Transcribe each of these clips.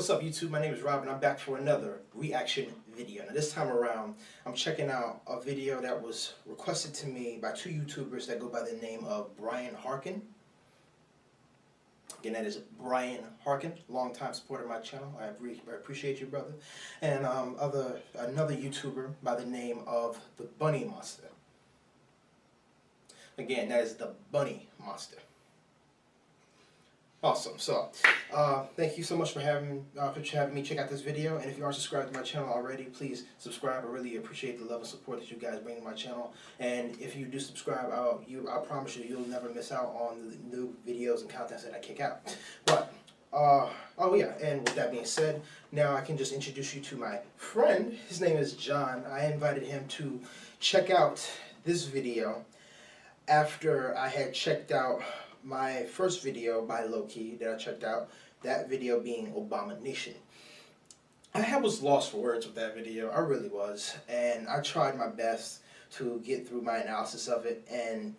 what's up YouTube? My name is Rob and I'm back for another reaction video. Now this time around, I'm checking out a video that was requested to me by two YouTubers that go by the name of Brian Harkin. Again, that is Brian Harkin, longtime supporter of my channel. I appreciate you, brother. And another YouTuber by the name of the Bunny Monster. Again, that is the Bunny Monster. Awesome. So, thank you so much for having me check out this video. And if you aren't subscribed to my channel already, please subscribe. I really appreciate the level of support that you guys bring to my channel. And if you do subscribe, I promise you'll never miss out on the new videos and contents that I kick out. But, oh yeah, and with that being said, now I can just introduce you to my friend. His name is John. I invited him to check out this video after I had checked out my first video by LOWKEY that I checked out, that video being Abomination. I was lost for words with that video, I really was, and I tried my best to get through my analysis of it, and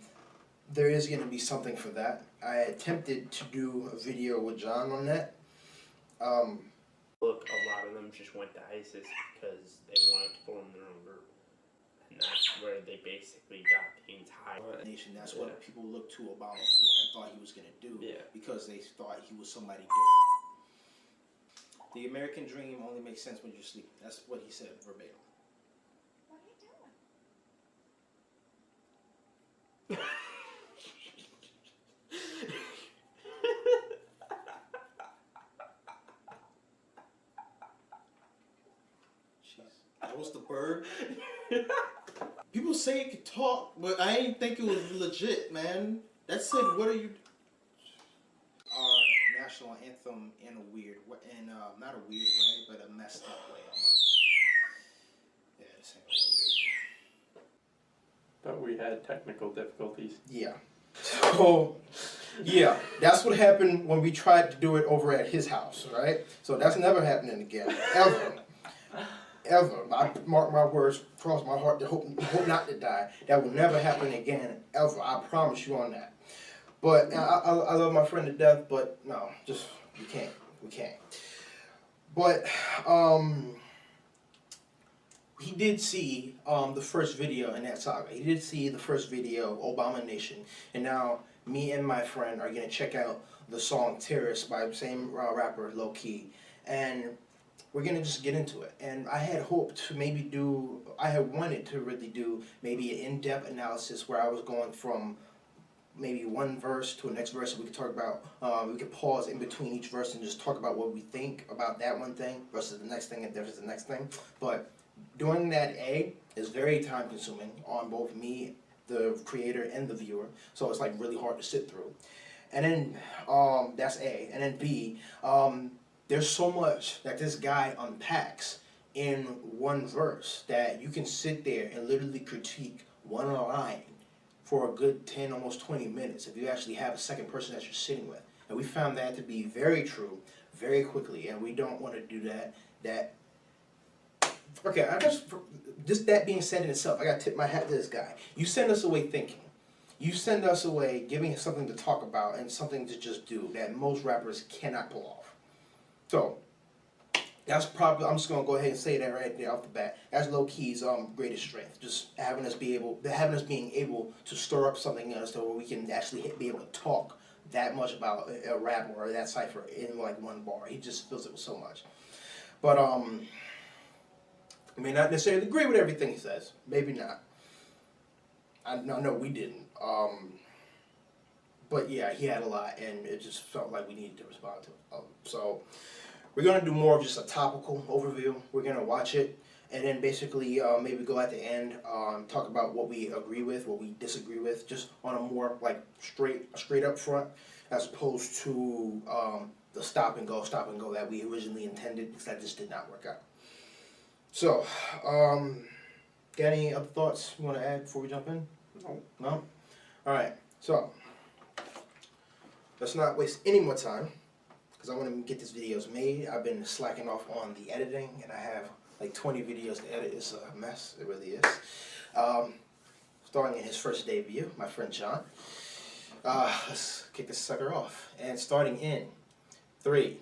there is going to be something for that. I attempted to do a video with John on that. Look, a lot of them just went to ISIS because they wanted to form their own group. And that's where they basically got the entire nation. That's what people looked to Obama for and thought he was going to do, because they thought he was somebody different. The American dream only makes sense when you're sleeping. That's what he said verbatim. What are you doing? Jeez. That was the bird? People say it could talk, but I didn't think it was legit, man. That said, what are you... Our national anthem in a weird way, not a weird way, but a messed up way almost. Yeah, this ain't But we had technical difficulties. Yeah. So, yeah, that's what happened when we tried to do it over at his house, right? So that's never happening again, ever. Ever. I mark my words, cross my heart to hope not to die. That will never happen again, ever. I promise you on that. But I love my friend to death, but no, just, we can't. But, he did see the first video in that saga. He did see the first video, Abomination. And now, me and my friend are going to check out the song Terrorist by the same rapper, LOWKEY. And we're going to just get into it. And I had hoped to maybe I had wanted to really do maybe an in-depth analysis where I was going from maybe one verse to the next verse, and we could talk about, we could pause in between each verse and just talk about what we think about that one thing versus the next thing and versus the next thing. But doing that, is very time consuming on both me, the creator, and the viewer. So it's like really hard to sit through. And then, that's A. And then B, there's so much that this guy unpacks in one verse that you can sit there and literally critique one line for a good 10, almost 20 minutes if you actually have a second person that you're sitting with. And we found that to be very true very quickly, and we don't want to do that. Okay, I guess just that being said in itself, I got to tip my hat to this guy. You send us away thinking. You send us away giving us something to talk about and something to just do that most rappers cannot pull off. So, that's probably, I'm just going to go ahead and say that right there off the bat. That's LOWKEY's greatest strength. Just having us being able to stir up something in us so where we can actually be able to talk that much about a rap or that cipher in like one bar. He just fills it with so much. But, I may not necessarily agree with everything he says. Maybe not. No, we didn't. But yeah, he had a lot, and it just felt like we needed to respond to it. So we're going to do more of just a topical overview. We're going to watch it, and then basically maybe go at the end, talk about what we agree with, what we disagree with, just on a more like straight up front, as opposed to the stop and go that we originally intended, because that just did not work out. So, got any other thoughts you want to add before we jump in? No? Alright, so, let's not waste any more time, because I want to get these videos made. I've been slacking off on the editing, and I have like 20 videos to edit. It's a mess, it really is. Starting in his first debut, my friend John. Let's kick this sucker off. And starting in 3,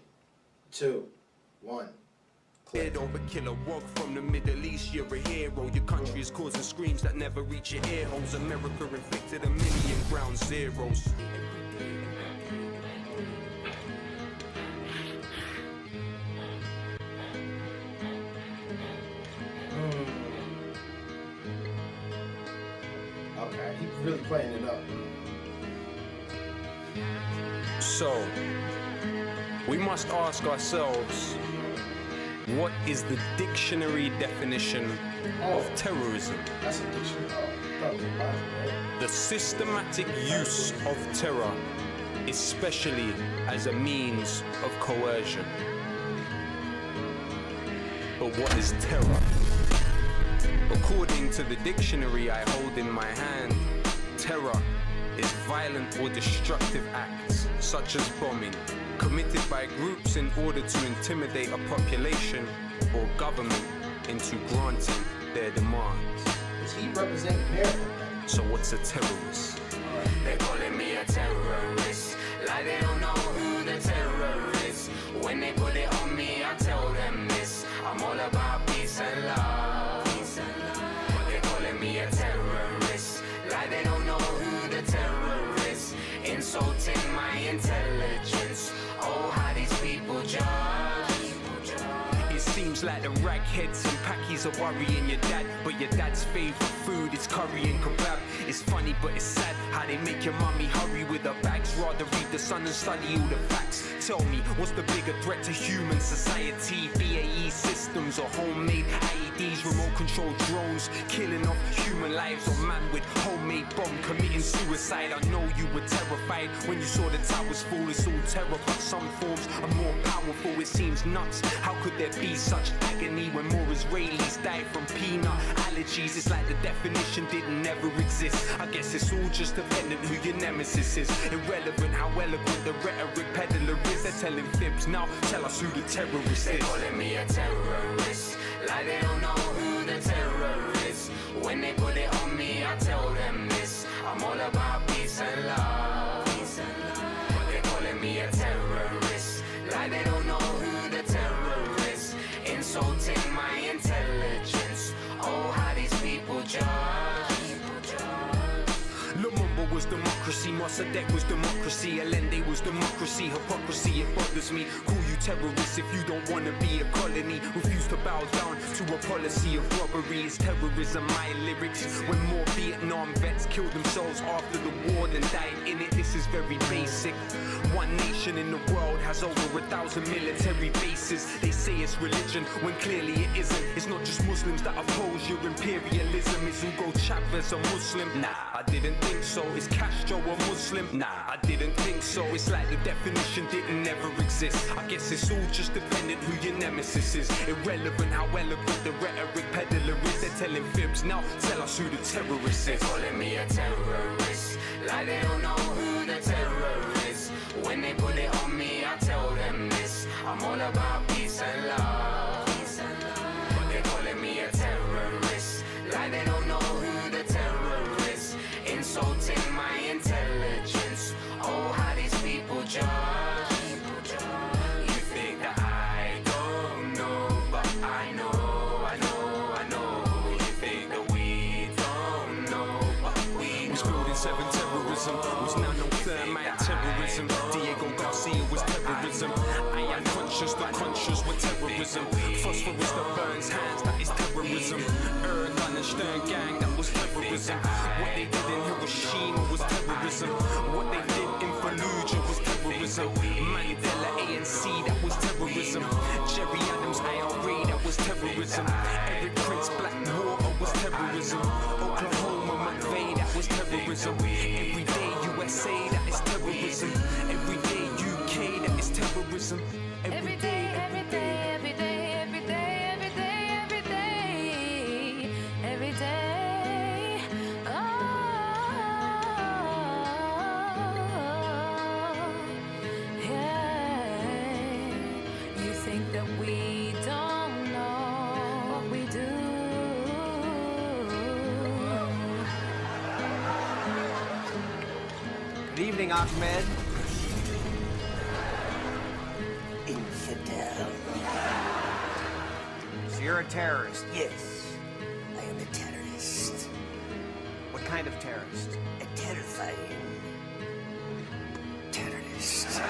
2, 1. Don't but kill a wog from the Middle East, you're a hero. Your country is causing screams that never reach your ear holes. America inflicted 1,000,000 ground zeros. Okay, he's really playing it up. So, we must ask ourselves, what is the dictionary definition of terrorism? That's a dictionary. Oh, that was a Bible, right? The systematic use of terror, especially as a means of coercion. But what is terror? According to the dictionary I hold in my hand, terror is violent or destructive acts, such as bombing, committed by groups in order to intimidate a population or government into granting their demands. Does he represent America? So what's a terrorist? They're calling me a terrorist, like they don't know who the terror is. When they put it on me, I tell them this: I'm all about peace and love. They're calling me a terrorist, like they don't know who the terror is. Insulting my intelligence. Oh, how these people judge. It seems like the ragheads and packies are worrying your dad, but your dad's favorite food is curry and kebab. It's funny but it's sad how they make your mummy hurry with her bags, rather read the Sun and study all the facts. Tell me, what's the bigger threat to human society? BAE systems or homemade IEDs, remote control drones killing off human lives, or man with homemade bomb committing suicide? I know you were terrified when you saw the towers fall. It's all terror, but some forms are more powerful. It seems nuts. How could there be such agony when more Israelis die from peanut allergies? It's like the definition didn't never exist. I guess it's all just dependent who your nemesis is. Irrelevant how eloquent the rhetoric peddler is. They're telling fibs, now tell us who the terrorist They're is. calling me a terrorist, like they don't know who the terror is. When they put it on me, I tell them this: I'm all about peace and love. They're calling me a terrorist, like they don't know who the terror is. Insulting my intelligence. Oh, how these people judge. Lumumba was democracy, Mossadegh was democracy, Allende was democracy, hypocrisy, it bothers me. Call you terrorists if you don't wanna be a colony. Refuse to bow down to a policy of robbery. Is terrorism my lyrics? When more Vietnam vets killed themselves after the war than died in it, this is very basic. One nation in the world has over 1,000 military bases. They say it's religion, when clearly it isn't. It's not just Muslims that oppose your imperialism. Is Hugo Chavez a Muslim? Nah, I didn't think so. Is Castro a Muslim? Nah, I didn't think so. It's like the definition didn't never exist. I guess it's all just dependent who your nemesis is. Irrelevant how eloquent the rhetoric peddler is. They're telling fibs, now tell us who the terrorist They're is. calling me a terrorist, like they don't know who the terror is. When they put it on me, I tell them this: I'm all about peace and love. They're calling me a terrorist, like they don't know who the terror is. Insulting my intelligence. Oh, how these people judge. You think that I don't know, but I know. You think that we don't know, but we Was know. building 7 terrorism, was now no thermite terrorism. Diego Garcia was terrorism. I am conscious, the conscious were terrorism. Phosphorus that burns hands, that is terrorism. Erdogan and Stern gang, that was terrorism. What they did in Hiroshima was terrorism. What they did in Fallujah was terrorism. Mandela ANC, that was terrorism. Jerry Adams IRA, that was terrorism. Eric Prince Blackwater was terrorism. Oklahoma McVeigh, that was terrorism. Everyday USA, that is terrorism. Everyday UK, that is terrorism. Every day, every day, every day, every day, every day, every day, every day. Oh, yeah. You think that we don't know what we do. Good evening, Ahmed. Infidel. You're a terrorist. Yes, I am a terrorist. What kind of terrorist? A terrifying terrorist.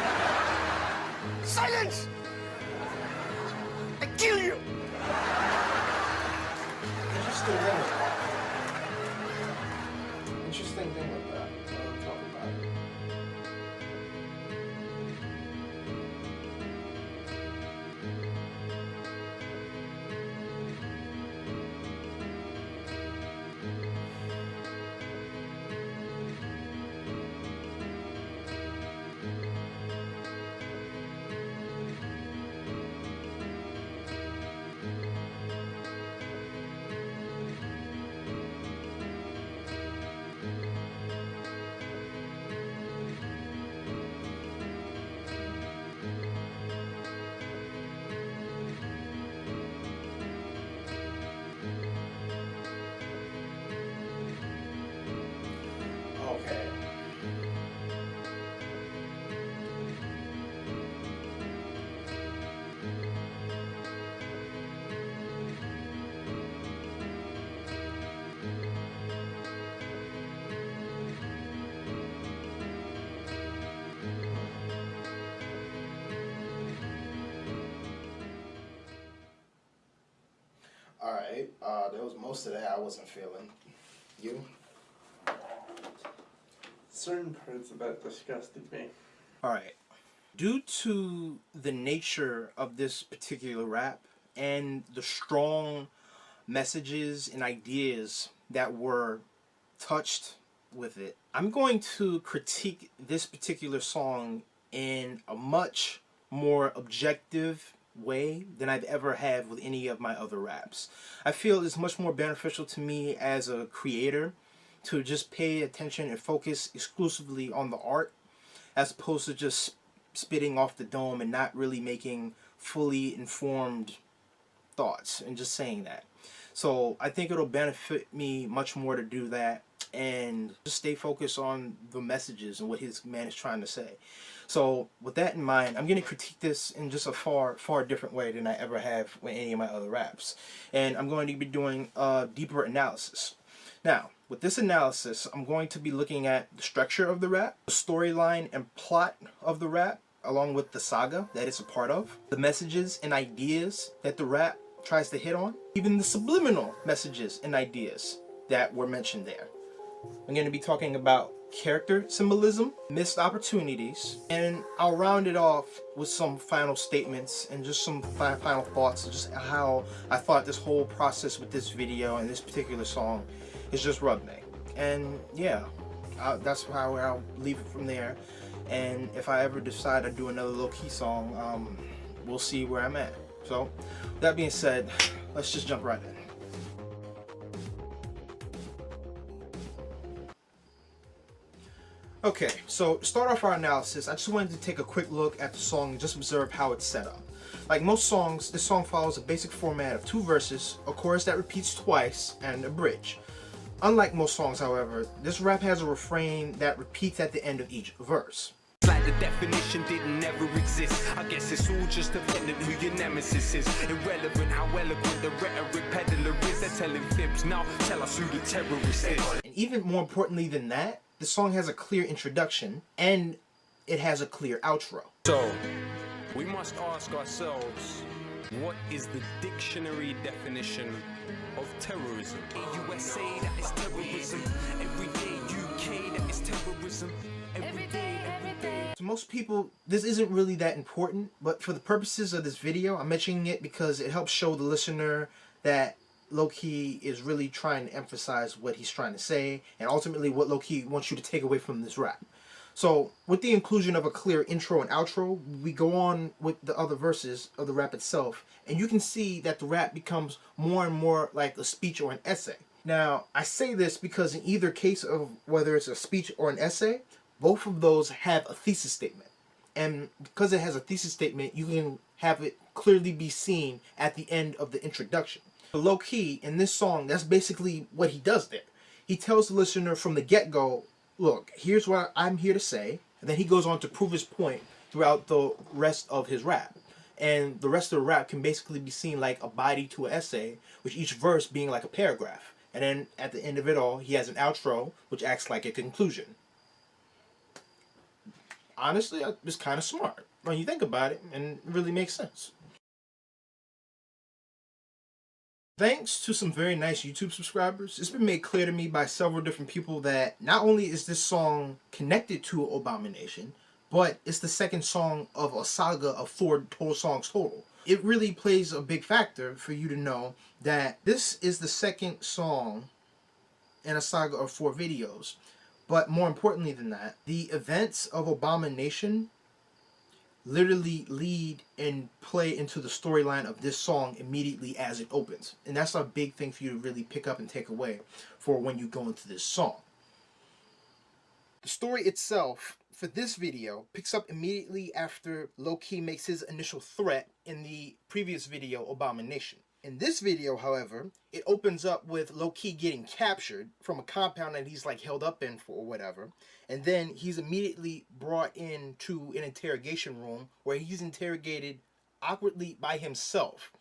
Silence! I kill you! Interesting thing with that. Interesting thing with that. I'll talk about it. Okay. Alright, there was most of that I wasn't feeling. You? Certain parts of that disgusted me. Alright. Due to the nature of this particular rap and the strong messages and ideas that were touched with it, I'm going to critique this particular song in a much more objective way than I've ever had with any of my other raps. I feel it's much more beneficial to me as a creator to just pay attention and focus exclusively on the art as opposed to just spitting off the dome and not really making fully informed thoughts and just saying that. So I think it'll benefit me much more to do that and just stay focused on the messages and what his man is trying to say. So with that in mind, I'm going to critique this in just a far different way than I ever have with any of my other raps. And I'm going to be doing a deeper analysis. Now, with this analysis, I'm going to be looking at the structure of the rap, the storyline and plot of the rap, along with the saga that it's a part of, the messages and ideas that the rap tries to hit on, even the subliminal messages and ideas that were mentioned there. I'm going to be talking about character symbolism, missed opportunities, and I'll round it off with some final statements and just some final thoughts, just how I thought this whole process with this video and this particular song has just rubbed me. And yeah, that's how I'll leave it from there. And if I ever decide to do another low-key song, we'll see where I'm at. So, that being said, let's just jump right in. Okay, so to start off our analysis, I just wanted to take a quick look at the song and just observe how it's set up. Like most songs, this song follows a basic format of 2 verses, a chorus that repeats twice, and a bridge. Unlike most songs, however, this rap has a refrain that repeats at the end of each verse. Like the definition didn't ever exist. I guess it's all just dependent who your nemesis is. Irrelevant how eloquent the rhetoric peddler is. They're telling fibs, now tell us who the terrorist is. And even more importantly than that, the song has a clear introduction and it has a clear outro. So, we must ask ourselves, what is the dictionary definition of terrorism? USA, that is terrorism. Everyday UK, that is terrorism. Every day. To most people, this isn't really that important, but for the purposes of this video, I'm mentioning it because it helps show the listener that LOWKEY is really trying to emphasize what he's trying to say, and ultimately what LOWKEY wants you to take away from this rap. So, with the inclusion of a clear intro and outro, we go on with the other verses of the rap itself, and you can see that the rap becomes more and more like a speech or an essay. Now, I say this because in either case of whether it's a speech or an essay, both of those have a thesis statement. And because it has a thesis statement, you can have it clearly be seen at the end of the introduction. LOWKEY, in this song, that's basically what he does there. He tells the listener from the get-go, look, here's what I'm here to say. And then he goes on to prove his point throughout the rest of his rap. and the rest of the rap can basically be seen like a body to an essay, with each verse being like a paragraph. And then at the end of it all, he has an outro, which acts like a conclusion. Honestly, it's kind of smart when you think about it, and it really makes sense. Thanks to some very nice YouTube subscribers, it's been made clear to me by several different people that not only is this song connected to Abomination, but it's the second song of a saga of 4 total songs total. It really plays a big factor for you to know that this is the second song in a saga of 4 videos. But more importantly than that, the events of Abomination literally lead and play into the storyline of this song immediately as it opens. And that's a big thing for you to really pick up and take away for when you go into this song. The story itself for this video picks up immediately after LOWKEY makes his initial threat in the previous video, Abomination. In this video, however, it opens up with LOWKEY getting captured from a compound that he's like held up in for or whatever. And then he's immediately brought into an interrogation room where he's interrogated awkwardly by himself.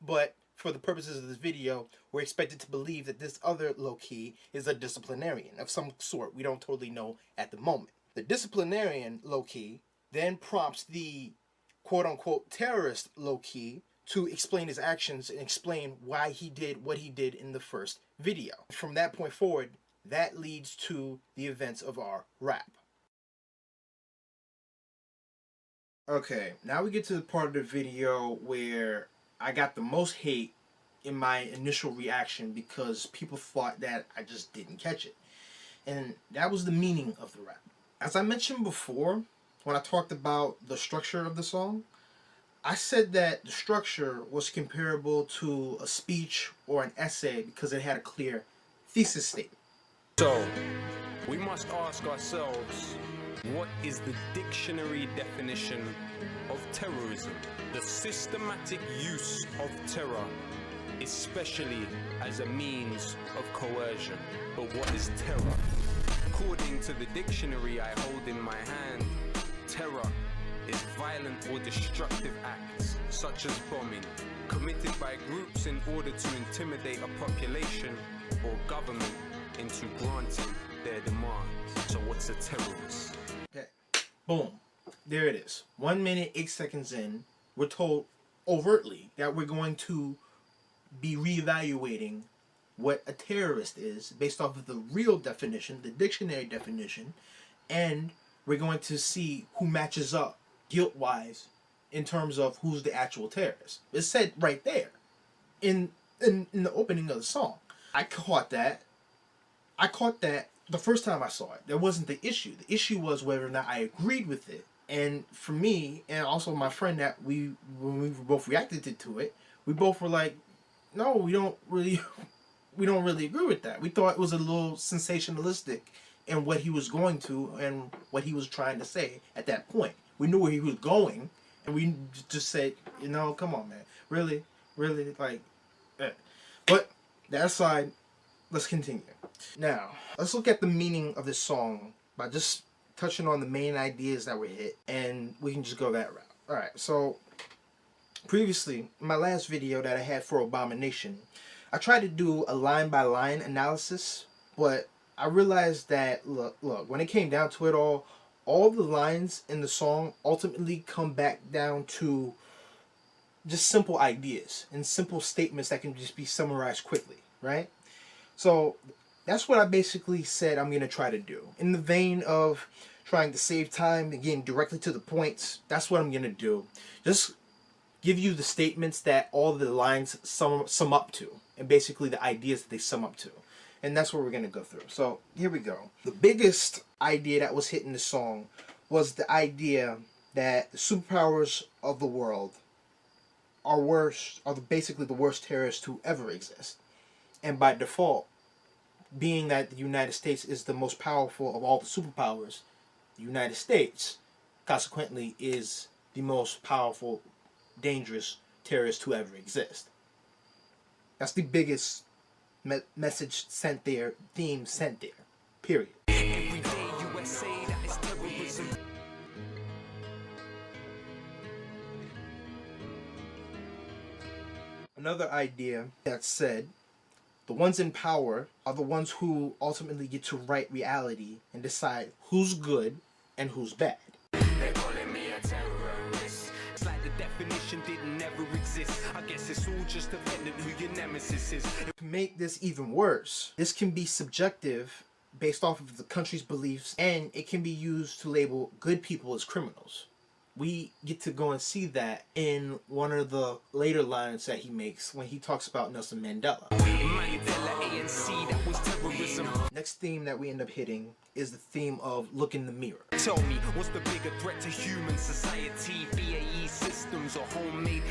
But for the purposes of this video, we're expected to believe that this other LOWKEY is a disciplinarian of some sort. We don't totally know at the moment. The disciplinarian LOWKEY then prompts the quote-unquote terrorist LOWKEY to explain his actions and explain why he did what he did in the first video. From that point forward, that leads to the events of our rap. Okay, now we get to the part of the video where I got the most hate in my initial reaction because people thought that I just didn't catch it. And that was the meaning of the rap. As I mentioned before, when I talked about the structure of the song, I said that the structure was comparable to a speech or an essay because it had a clear thesis statement. So, we must ask ourselves, what is the dictionary definition of terrorism? The systematic use of terror, especially as a means of coercion. But what is terror? According to the dictionary I hold in my hand, terror is violent or destructive acts, such as bombing, committed by groups in order to intimidate a population or government into granting their demands. So what's a terrorist? Okay, boom, there it is. 1 minute, 8 seconds in, we're told overtly that we're going to be reevaluating what a terrorist is based off of the real definition, the dictionary definition, and we're going to see who matches up guilt-wise in terms of who's the actual terrorist. It's said right there in the opening of the song. I caught that the first time I saw it. That wasn't the issue. The issue was whether or not I agreed with it. And for me, and also my friend, that when we both reacted to it, we both were like, no, we don't really agree with that. We thought it was a little sensationalistic in what he was going to and what he was trying to say at that point. We knew where he was going, and we just said, you know, come on, man. Really, like, But that aside, let's continue. Now, let's look at the meaning of this song by just touching on the main ideas that were hit, and we can just go that route. Alright, so previously, in my last video that I had for Abomination, I tried to do a line-by-line analysis, but I realized that, look, when it came down to it all the lines in the song ultimately come back down to just simple ideas and simple statements that can just be summarized quickly, right? So that's what I basically said I'm going to try to do. In the vein of trying to save time and getting directly to the points, that's what I'm going to do. Just give you the statements that all the lines sum up to, and basically the ideas that they sum up to. And that's what we're going to go through. So here we go. The biggest idea that was hit in the song was the idea that the superpowers of the world are basically the worst terrorists to ever exist. And by default, being that the United States is the most powerful of all the superpowers, the United States, consequently, is the most powerful, dangerous terrorist to ever exist. That's the biggest message sent there, theme sent there, period. Every day USA, that is terrorism. Another idea that said the ones in power are the ones who ultimately get to write reality and decide who's good and who's bad. They calling me a terrorist. It's like the definition didn't ever exist. I guess it's all just dependent who your nemesis is. To make this even worse, this can be subjective based off of the country's beliefs, and it can be used to label good people as criminals. We get to go and see that in one of the later lines that he makes when he talks about Nelson Mandela. Mandela, ANC, that was terrorism. Next theme that we end up hitting is the theme of look in the mirror. Tell me, what's the bigger threat to human society? BAE systems or homemade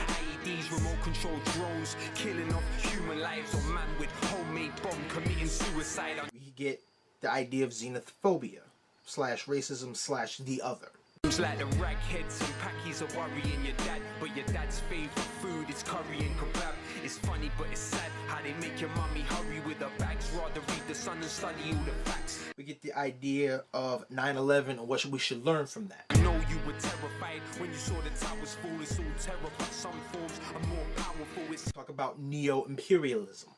IEDs, remote control drones, killing off human lives, or man with homemade bomb committing suicide? We get the idea of xenophobia slash racism slash the other. Seems like the ragheads and packies are worrying your dad, but your dad's favorite food is curry and kebab. It's funny but it's sad how they make your mommy hurry with her bags, rather read the Sun and study all the facts. We get the idea of 9/11 and what we should learn from that. I know you were terrified when you saw the towers fall. It's all terror, but some forms are more powerful. It's Talk about neo-imperialism.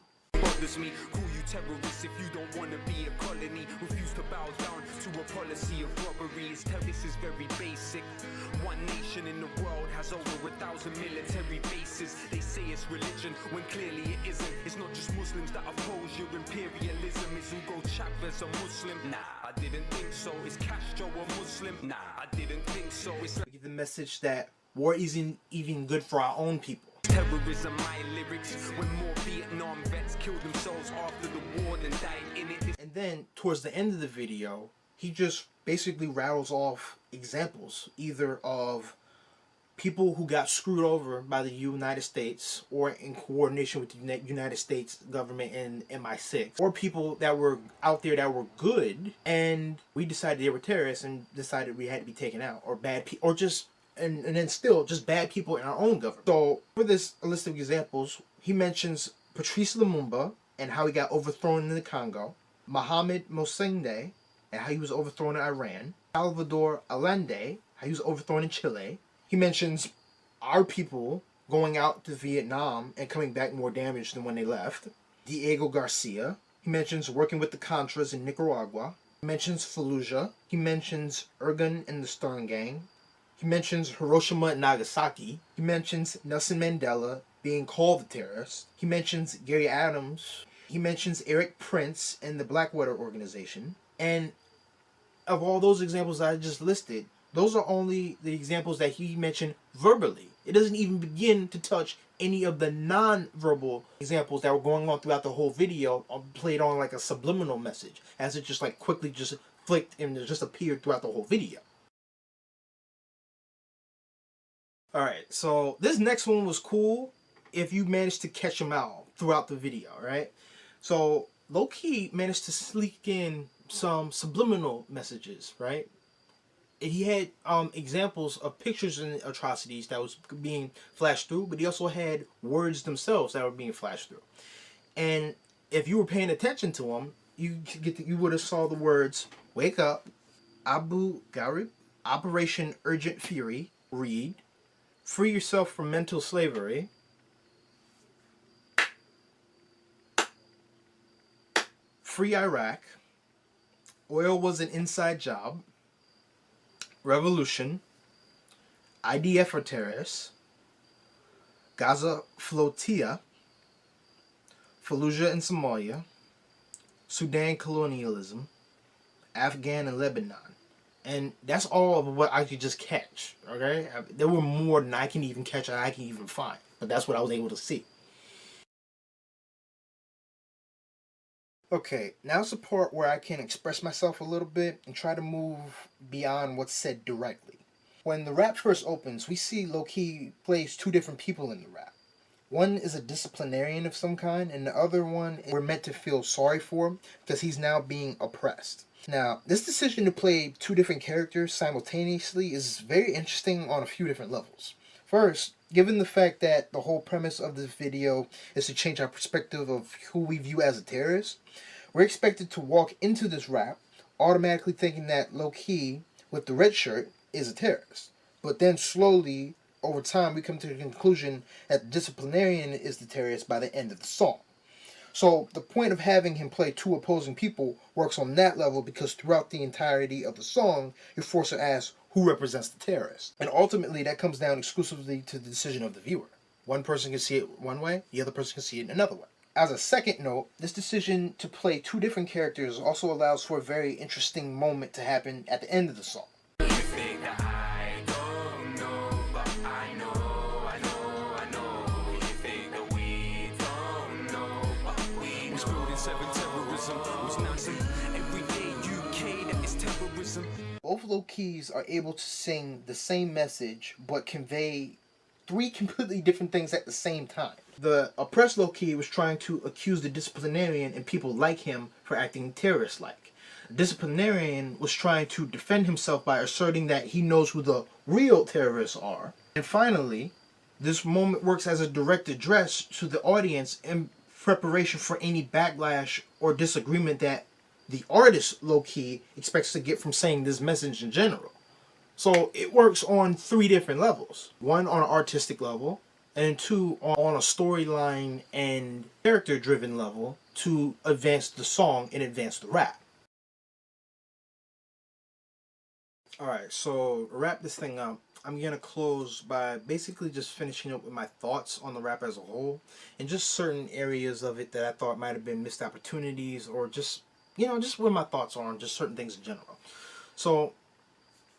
bothers me. Call you terrorists if you don't want to be a colony. Refuse to bow down to a policy of robberies. This is very basic. One nation in the world has over 1,000 military bases. They say it's religion when clearly it isn't. It's not just Muslims that oppose your imperialism. Is Hugo Chavez a Muslim? Nah, I didn't think so. Is Castro a Muslim? Nah, I didn't think so. It's We get the message that war isn't even good for our own people. terrorism, my lyrics. When more Vietnam vets killed themselves after the war than died in it. And then towards the end of the video, he just basically rattles off examples either of people who got screwed over by the United States or in coordination with the United States government and MI6, or people that were out there that were good and we decided they were terrorists and decided we had to be taken out, or bad people, or just and then still just bad people in our own government. So for this list of examples, he mentions Patrice Lumumba and how he got overthrown in the Congo, Mohamed Mosende and how he was overthrown in Iran, Salvador Allende, how he was overthrown in Chile. He mentions our people going out to Vietnam and coming back more damaged than when they left, Diego Garcia. He mentions working with the Contras in Nicaragua. He mentions Fallujah. He mentions Ergun and the Stern Gang. He mentions Hiroshima and Nagasaki. He mentions Nelson Mandela being called a terrorist. He mentions Gary Adams. He mentions Eric Prince and the Blackwater Organization. And of all those examples I just listed, those are only the examples that he mentioned verbally. It doesn't even begin to touch any of the non-verbal examples that were going on throughout the whole video, played on like a subliminal message, as it just like quickly just flicked and just appeared throughout the whole video. Alright, so this next one was cool if you managed to catch them out throughout the video, right? So LOWKEY managed to sneak in some subliminal messages, right? He had examples of pictures and atrocities that was being flashed through, but he also had words themselves that were being flashed through. And if you were paying attention to them, you would have saw the words "Wake Up," "Abu Ghraib," "Operation Urgent Fury," "Read," "Free Yourself from Mental Slavery," "Free Iraq," "Oil Was an Inside Job," "Revolution," "IDF for Terrorists," "Gaza Flotilla," "Fallujah and Somalia," "Sudan Colonialism," "Afghan and Lebanon." And that's all of what I could just catch, okay? There were more than I can even catch and I can even find, but that's what I was able to see. Okay, now's the part where I can express myself a little bit and try to move beyond what's said directly. When the rap first opens, we see LOWKEY plays two different people in the rap. One is a disciplinarian of some kind, and the other one we're meant to feel sorry for because he's now being oppressed. Now, this decision to play two different characters simultaneously is very interesting on a few different levels. First, given the fact that the whole premise of this video is to change our perspective of who we view as a terrorist, we're expected to walk into this rap automatically thinking that LOWKEY with the red shirt is a terrorist, but then slowly over time, we come to the conclusion that the disciplinarian is the terrorist by the end of the song. So the point of having him play two opposing people works on that level because throughout the entirety of the song, you're forced to ask who represents the terrorist. And ultimately, that comes down exclusively to the decision of the viewer. One person can see it one way, the other person can see it another way. As a second note, this decision to play two different characters also allows for a very interesting moment to happen at the end of the song. You think that I don't know, but I know. You think that we don't know, but we Was know. building 7 terrorism, was Nazi. Everyday UK, that is terrorism. Both low-keys are able to sing the same message but convey three completely different things at the same time. The oppressed low-key was trying to accuse the disciplinarian and people like him for acting terrorist-like. The disciplinarian was trying to defend himself by asserting that he knows who the real terrorists are. And finally, this moment works as a direct address to the audience in preparation for any backlash or disagreement that the artist, low-key, expects to get from saying this message in general. So it works on three different levels. One, on an artistic level, and two, on a storyline and character-driven level to advance the song and advance the rap. Alright, so to wrap this thing up, I'm going to close by basically just finishing up with my thoughts on the rap as a whole, and just certain areas of it that I thought might have been missed opportunities, or just, just what my thoughts are on just certain things in general. So,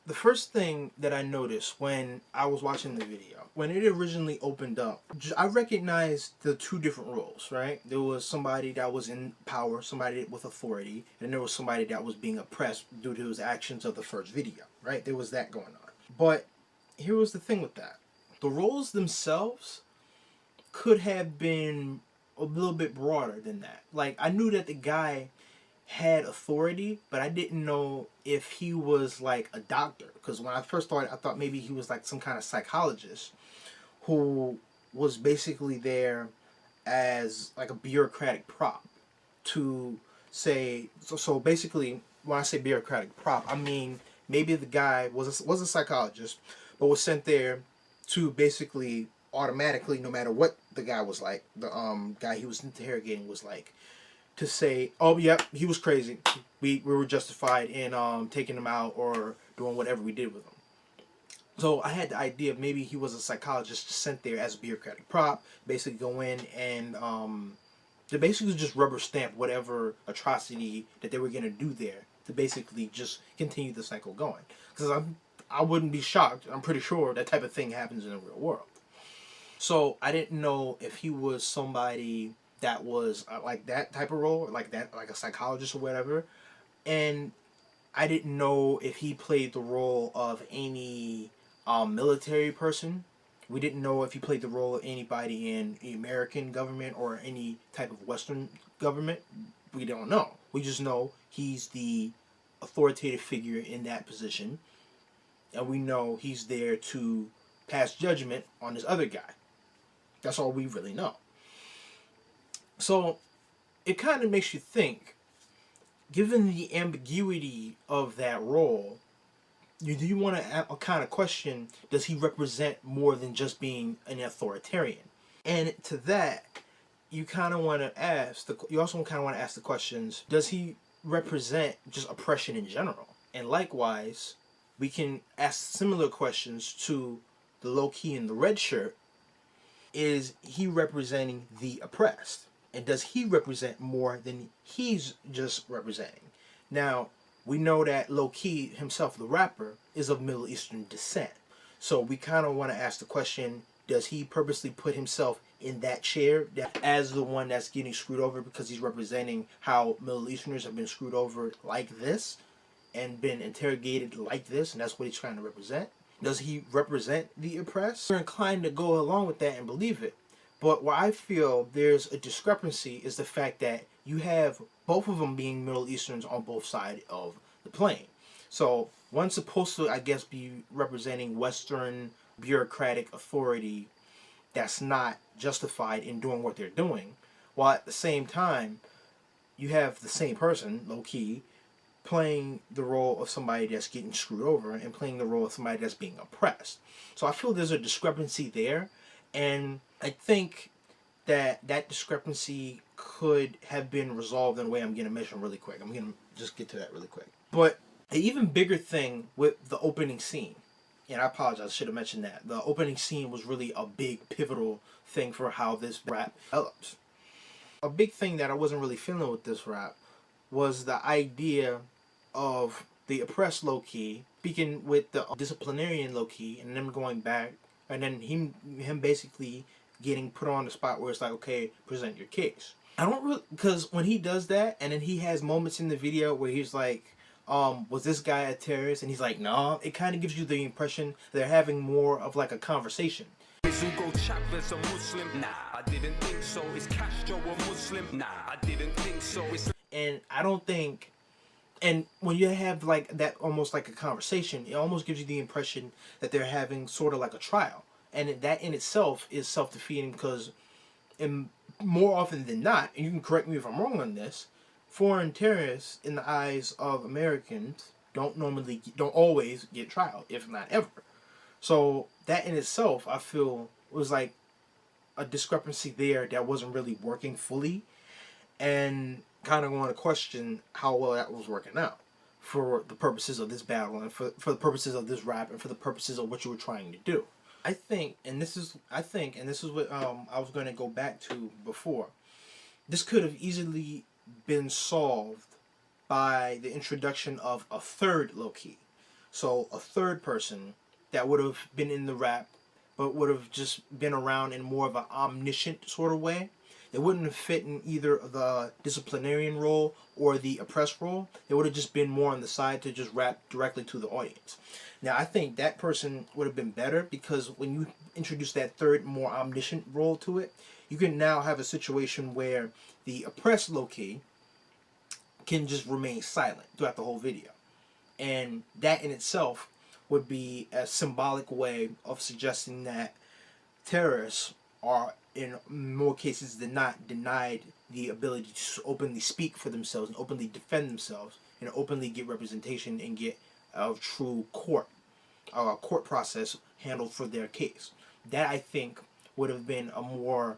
the first thing that I noticed when I was watching the video, when it originally opened up, I recognized the two different roles, right? There was somebody that was in power, somebody with authority, and there was somebody that was being oppressed due to his actions of the first video, right? There was that going on. But here was the thing with that. The roles themselves could have been a little bit broader than that. Like, I knew that the guy had authority, but I didn't know if he was like a doctor, because when I first started, I thought maybe he was like some kind of psychologist who was basically there as like a bureaucratic prop to say, so basically when I say bureaucratic prop, I mean maybe the guy was a psychologist, but was sent there to basically automatically, no matter what the guy was like, the guy he was interrogating was like, to say, oh, yep, he was crazy. We were justified in taking him out or doing whatever we did with him. So I had the idea of maybe he was a psychologist sent there as a bureaucratic prop, basically go in and to basically just rubber stamp whatever atrocity that they were going to do there, to basically just continue the cycle going. Because I wouldn't be shocked. I'm pretty sure that type of thing happens in the real world. So I didn't know if he was somebody that was like that type of role, like that, like a psychologist or whatever. And I didn't know if he played the role of any military person. We didn't know if he played the role of anybody in the American government or any type of Western government. We don't know. We just know he's the authoritative figure in that position. And we know he's there to pass judgment on this other guy. That's all we really know. So, it kind of makes you think, given the ambiguity of that role, do you want to kind of question, does he represent more than just being an authoritarian? And to that, you kind of want to ask, you also kind of want to ask the questions, does he represent just oppression in general? And likewise, we can ask similar questions to the low-key in the red shirt. Is he representing the oppressed? And does he represent more than he's just representing? Now, we know that low-key himself, the rapper, is of Middle Eastern descent. So we kind of want to ask the question, does he purposely put himself in that chair as the one that's getting screwed over because he's representing how Middle Easterners have been screwed over like this and been interrogated like this, and that's what he's trying to represent? Does he represent the oppressed? We're inclined to go along with that and believe it. But where I feel there's a discrepancy is the fact that you have both of them being Middle Easterns on both sides of the plane. So one's supposed to, I guess, be representing Western bureaucratic authority that's not justified in doing what they're doing, while at the same time you have the same person, low-key, playing the role of somebody that's getting screwed over and playing the role of somebody that's being oppressed. So I feel there's a discrepancy there, and I think that discrepancy could have been resolved in a way I'm going to mention really quick. I'm going to just get to that really quick. But an even bigger thing with the opening scene, and I apologize, I should have mentioned that. The opening scene was really a big pivotal thing for how this rap develops. A big thing that I wasn't really feeling with this rap was the idea of the oppressed LOWKEY speaking with the disciplinarian LOWKEY, and them going back, and then him basically getting put on the spot where it's like, okay, present your case. I don't really, because when he does that, and then he has moments in the video where he's like, was this guy a terrorist? And he's like, no. It kind of gives you the impression they're having more of like a conversation. Is Hugo Chavez a Muslim? Nah, I didn't think so. Is Castro a Muslim? Nah, I didn't think so. And I don't think, and when you have like that, almost like a conversation, it almost gives you the impression that they're having sort of like a trial. And that in itself is self-defeating, because more often than not, and you can correct me if I'm wrong on this, foreign terrorists in the eyes of Americans don't always get trial, if not ever. So that in itself, I feel, was like a discrepancy there that wasn't really working fully, and kind of want to question how well that was working out for the purposes of this battle, and for the purposes of this rap, and for the purposes of what you were trying to do. I think, and this is what I was going to go back to before. This could have easily been solved by the introduction of a third LOWKEY. So a third person that would have been in the rap, but would have just been around in more of an omniscient sort of way. They wouldn't have fit in either the disciplinarian role or the oppressed role. They would have just been more on the side to just rap directly to the audience. Now, I think that person would have been better, because when you introduce that third, more omniscient role to it, you can now have a situation where the oppressed LOWKEY can just remain silent throughout the whole video. And that in itself would be a symbolic way of suggesting that terrorists are, in more cases than not, denied the ability to openly speak for themselves and openly defend themselves and openly get representation and get a true court process handled for their case. That, I think, would have been a more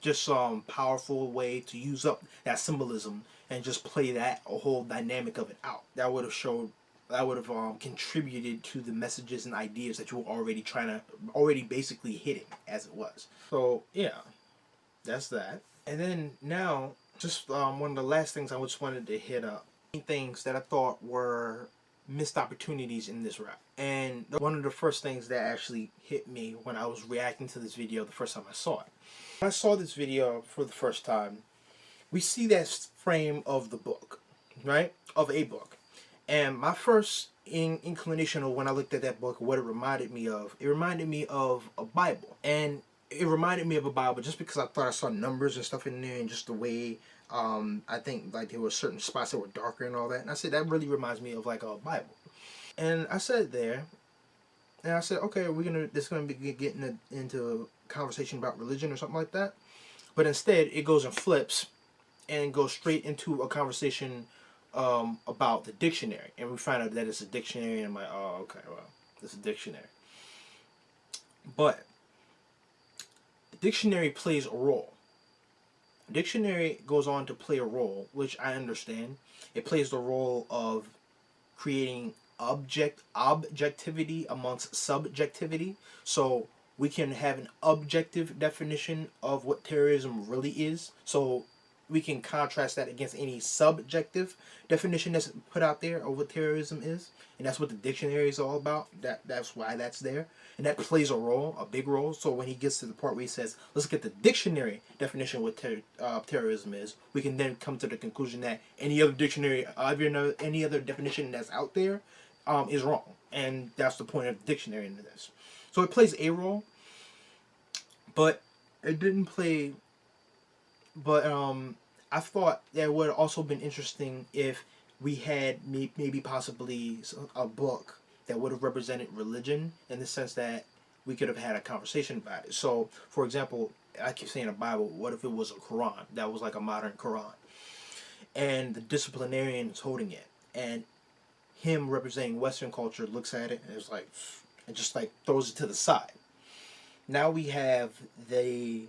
just powerful way to use up that symbolism and just play that whole dynamic of it out. That would have contributed to the messages and ideas that you were already basically hitting as it was. So yeah, that's that. And then now, just one of the last things I just wanted to hit up, things that I thought were missed opportunities in this rap. And one of the first things that actually hit me when I was reacting to this video the first time I saw it. When I saw this video for the first time, we see that frame of the book, right? Of a book. And my first inclination of when I looked at that book, what it reminded me of a Bible. And it reminded me of a Bible just because I thought I saw numbers and stuff in there, and just the way I think like there were certain spots that were darker and all that. And I said, that really reminds me of like a Bible. And I said there, and I said, okay, this is gonna be getting into a conversation about religion or something like that. But instead, it goes and flips and goes straight into a conversation about the dictionary, and we find out that it's a dictionary, and I'm like, oh, okay, well, it's a dictionary. But the dictionary plays a role. The dictionary goes on to play a role, which I understand. It plays the role of creating objectivity amongst subjectivity. So we can have an objective definition of what terrorism really is. So we can contrast that against any subjective definition that's put out there of what terrorism is. And that's what the dictionary is all about. That's why that's there. And that plays a role, a big role. So when he gets to the part where he says, let's get the dictionary definition of what terrorism is, we can then come to the conclusion that any other dictionary, any other definition that's out there is wrong. And that's the point of the dictionary into this. So it plays a role, but it didn't play... But I thought that it would have also been interesting if we had maybe possibly a book that would have represented religion, in the sense that we could have had a conversation about it. So, for example, I keep saying a Bible. What if it was a Quran that was like a modern Quran, and the disciplinarian is holding it, and him representing Western culture looks at it and is like, and just like throws it to the side. Now we have the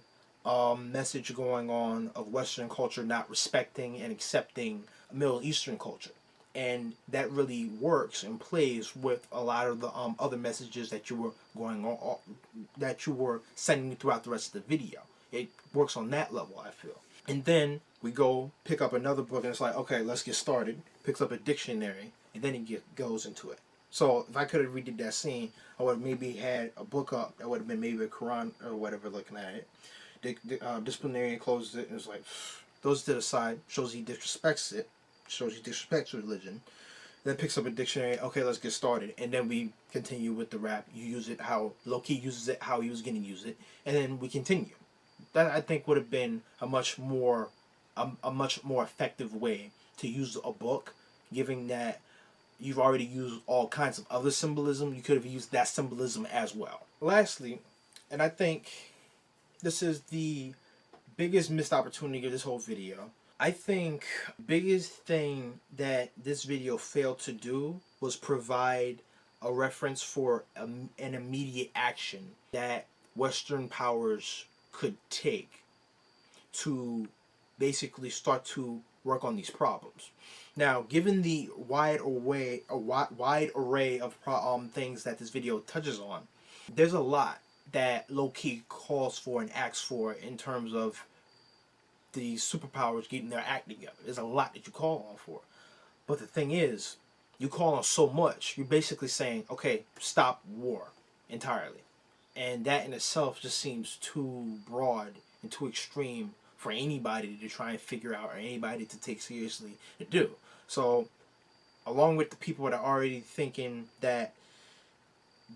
message going on of Western culture not respecting and accepting Middle Eastern culture, and that really works and plays with a lot of the other messages that you were going on, that you were sending throughout the rest of the video. It works on that level, I feel. And then we go pick up another book, and it's like, okay, let's get started. Picks up a dictionary, and then he goes into it. So if I could have redid that scene, I would have maybe had a book up that would have been maybe a Quran or whatever looking at it. The disciplinarian closes it and it's like, throws it to the side, shows he disrespects it, shows he disrespects religion. Then picks up a dictionary, okay, let's get started. And then we continue with the rap. You use it how LOWKEY uses it, how he was going to use it. And then we continue. That, I think, would have been a much more effective way to use a book, given that you've already used all kinds of other symbolism. You could have used that symbolism as well. Lastly, and I think this is the biggest missed opportunity of this whole video, I think the biggest thing that this video failed to do was provide a reference for an immediate action that Western powers could take to basically start to work on these problems. Now, given the wide array of things that this video touches on, there's a lot that LOWKEY calls for and asks for in terms of the superpowers getting their act together. There's a lot that you call on for. But the thing is, you call on so much, you're basically saying, okay, stop war entirely. And that in itself just seems too broad and too extreme for anybody to try and figure out, or anybody to take seriously to do. So, along with the people that are already thinking that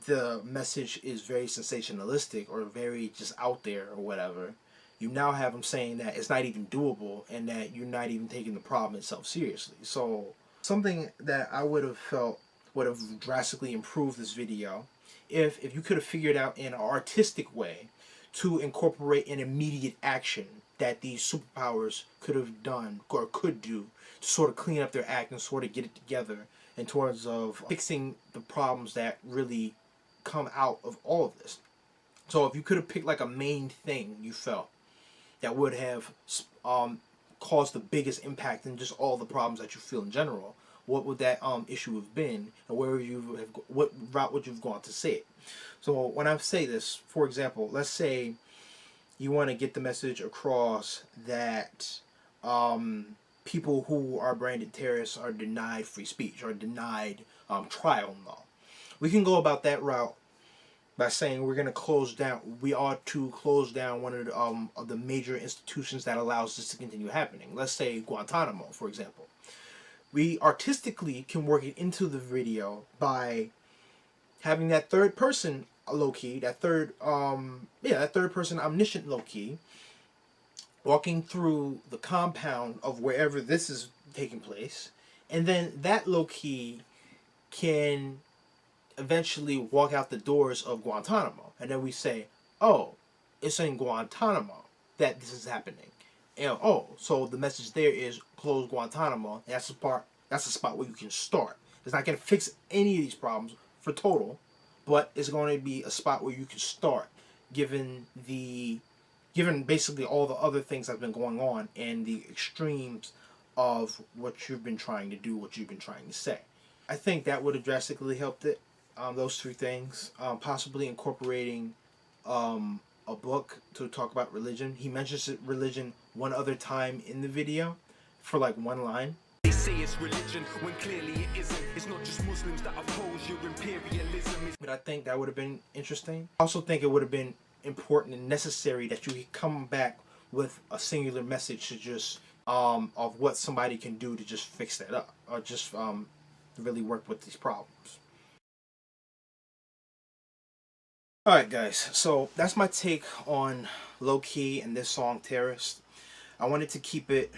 the message is very sensationalistic or very just out there or whatever, you now have them saying that it's not even doable and that you're not even taking the problem itself seriously. So, something that I would have felt would have drastically improved this video if you could have figured out in an artistic way to incorporate an immediate action that these superpowers could have done or could do to sort of clean up their act and sort of get it together in terms of fixing the problems that really come out of all of this. So if you could have picked like a main thing you felt that would have caused the biggest impact in just all the problems that you feel in general, what would that issue have been, and what route would you have gone to say it? So when I say this, for example, let's say you want to get the message across that people who are branded terrorists are denied free speech or denied trial and law. We can go about that route by saying we ought to close down one of the major institutions that allows this to continue happening. Let's say Guantanamo, for example. We artistically can work it into the video by having that third person LOWKEY, that third person omniscient LOWKEY, walking through the compound of wherever this is taking place, and then that LOWKEY can eventually walk out the doors of Guantanamo, and then we say, oh, it's in Guantanamo that this is happening. And so the message there is close Guantanamo. And that's the spot where you can start. It's not going to fix any of these problems for total, but it's going to be a spot where you can start, given basically all the other things that have been going on and the extremes of what you've been trying to do, what you've been trying to say. I think that would have drastically helped it. Those three things, possibly incorporating a book to talk about religion. He mentions religion one other time in the video for like one line. They say it's religion when clearly it isn't. It's not just Muslims that oppose your imperialism. But I think that would have been interesting. I also think it would have been important and necessary that you come back with a singular message to just of what somebody can do to just fix that up, or just really work with these problems. Alright guys, so that's my take on LOWKEY and this song Terrorist. I wanted to keep it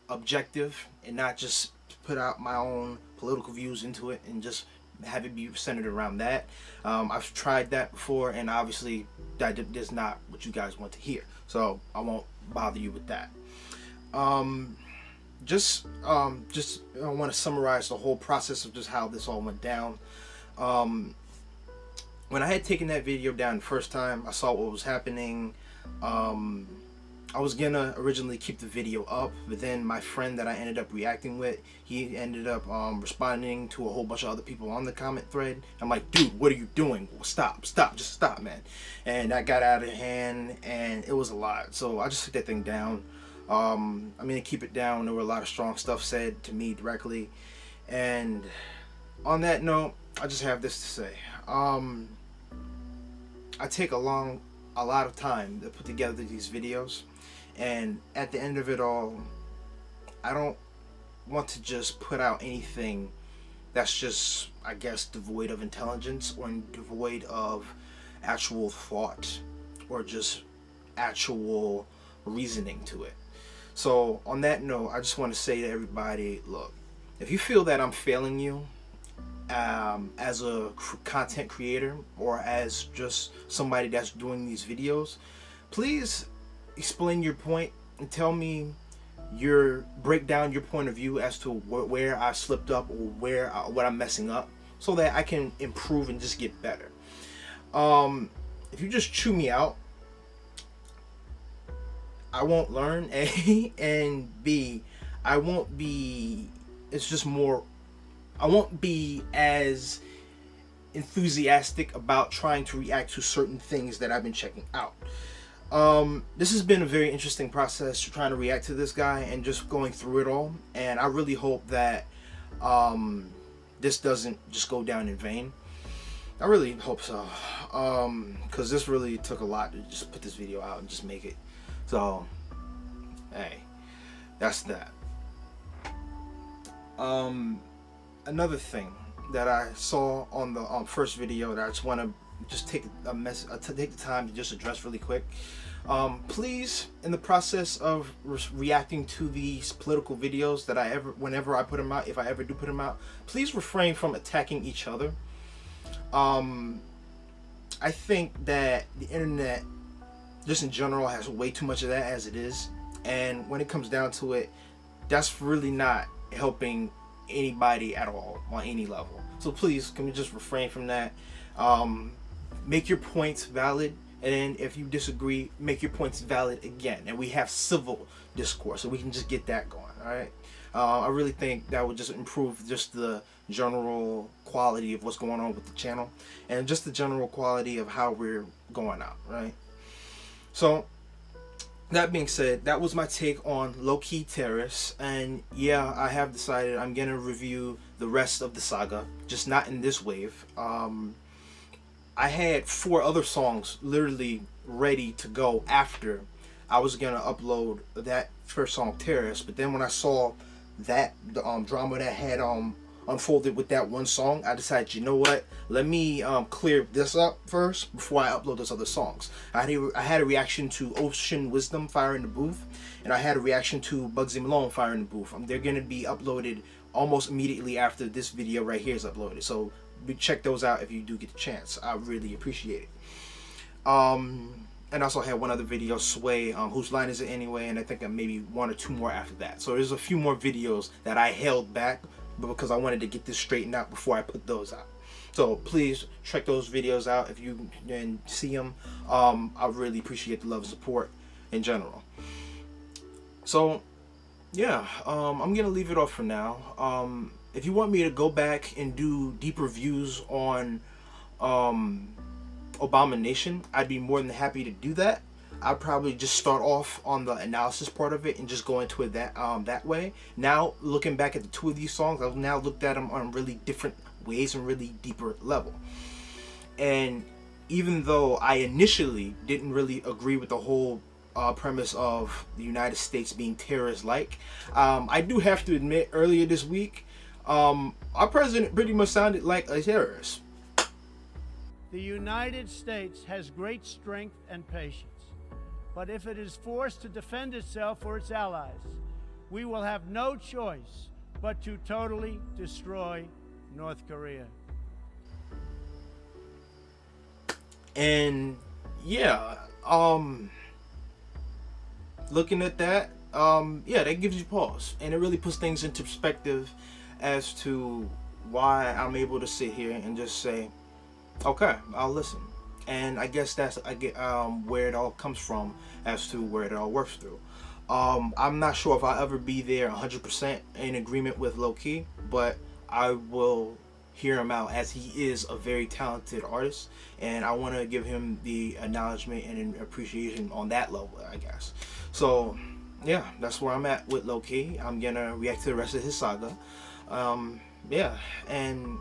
objective and not just put out my own political views into it and just have it be centered around that. I've tried that before, and obviously that is not what you guys want to hear, so I won't bother you with that. I want to summarize the whole process of just how this all went down. When I had taken that video down the first time, I saw what was happening. I was gonna originally keep the video up, but then my friend that I ended up reacting with, he ended up responding to a whole bunch of other people on the comment thread. I'm like, dude, what are you doing? Stop, just stop, man. And that got out of hand, and it was a lot. So I just took that thing down. I'm gonna keep it down. There were a lot of strong stuff said to me directly. And on that note, I just have this to say. I take a lot of time to put together these videos, and at the end of it all, I don't want to just put out anything that's just, I guess, devoid of intelligence or devoid of actual thought or just actual reasoning to it. So on that note, I just want to say to everybody, look, if you feel that I'm failing you as a content creator or as just somebody that's doing these videos, please explain your point and tell me break down your point of view as to where I slipped up or what I'm messing up, so that I can improve and just get better. If you just chew me out, I won't learn, A, and B, I won't be as enthusiastic about trying to react to certain things that I've been checking out. This has been a very interesting process, trying to react to this guy and just going through it all, and I really hope that this doesn't just go down in vain. I really hope so, because this really took a lot to just put this video out and just make it. So, hey, that's that. Another thing that I saw on the first video that I just want to just take the time to just address really quick. Please, in the process of reacting to these political videos that whenever I put them out, if I ever do put them out, please refrain from attacking each other. I think that the internet, just in general, has way too much of that as it is, and when it comes down to it, that's really not helping anybody at all on any level. So please, can we just refrain from that? Make your points valid, and then if you disagree, make your points valid again, and we have civil discourse, so we can just get that going. All right. I really think that would just improve just the general quality of what's going on with the channel, and just the general quality of how we're going out, right? So that being said, that was my take on Low-Key Terrorists, and yeah, I have decided I'm gonna review the rest of the saga, just not in this wave. I had 4 other songs literally ready to go after I was gonna upload that first song, Terrorist, but then when I saw that the drama that had unfolded with that one song, I decided, you know what, let me clear this up first before I upload those other songs. I had a reaction to Ocean Wisdom, Fire in the Booth, and I had a reaction to Bugsy Malone, Fire in the Booth. They're going to be uploaded almost immediately after this video right here is uploaded, so check those out if you do get the chance. I really appreciate it. And I also had one other video, Sway, Whose Line Is It Anyway, and I think maybe 1 or 2 more after that. So there's a few more videos that I held back because I wanted to get this straightened out before I put those out. So please check those videos out if you can see them. I really appreciate the love and support in general. So yeah, I'm gonna leave it off for now. If you want me to go back and do deeper views on Abomination, I'd be more than happy to do that. I'd probably just start off on the analysis part of it and just go into it that way. Now, looking back at the 2 of these songs, I've now looked at them on really different ways and really deeper level. And even though I initially didn't really agree with the whole premise of the United States being terrorist-like, I do have to admit, earlier this week, our president pretty much sounded like a terrorist. The United States has great strength and patience. But if it is forced to defend itself or its allies, we will have no choice but to totally destroy North Korea. And yeah, looking at that, yeah, that gives you pause, and it really puts things into perspective as to why I'm able to sit here and just say, okay, I'll listen. And I guess that's where it all comes from, as to where it all works through. I'm not sure if I'll ever be there 100% in agreement with LOWKEY, but I will hear him out, as he is a very talented artist, and I want to give him the acknowledgement and appreciation on that level, I guess. So yeah, that's where I'm at with LOWKEY. I'm gonna react to the rest of his saga. Yeah, and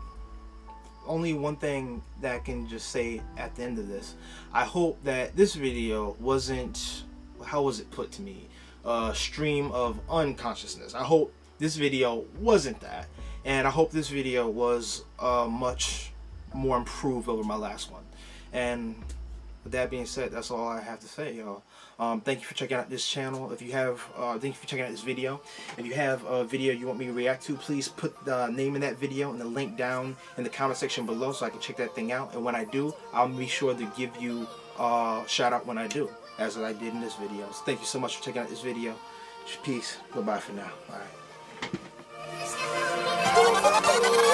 only one thing that I can just say at the end of this, I hope that this video wasn't, how was it put to me, a stream of unconsciousness. I hope this video wasn't that, and I hope this video was much more improved over my last one. And with that being said, that's all I have to say, y'all. Thank you for checking out this channel. If you have, thank you for checking out this video. If you have a video you want me to react to, please put the name of that video and the link down in the comment section below so I can check that thing out. And when I do, I'll be sure to give you a shout out when I do, as I did in this video. So thank you so much for checking out this video. Peace. Goodbye for now. All right.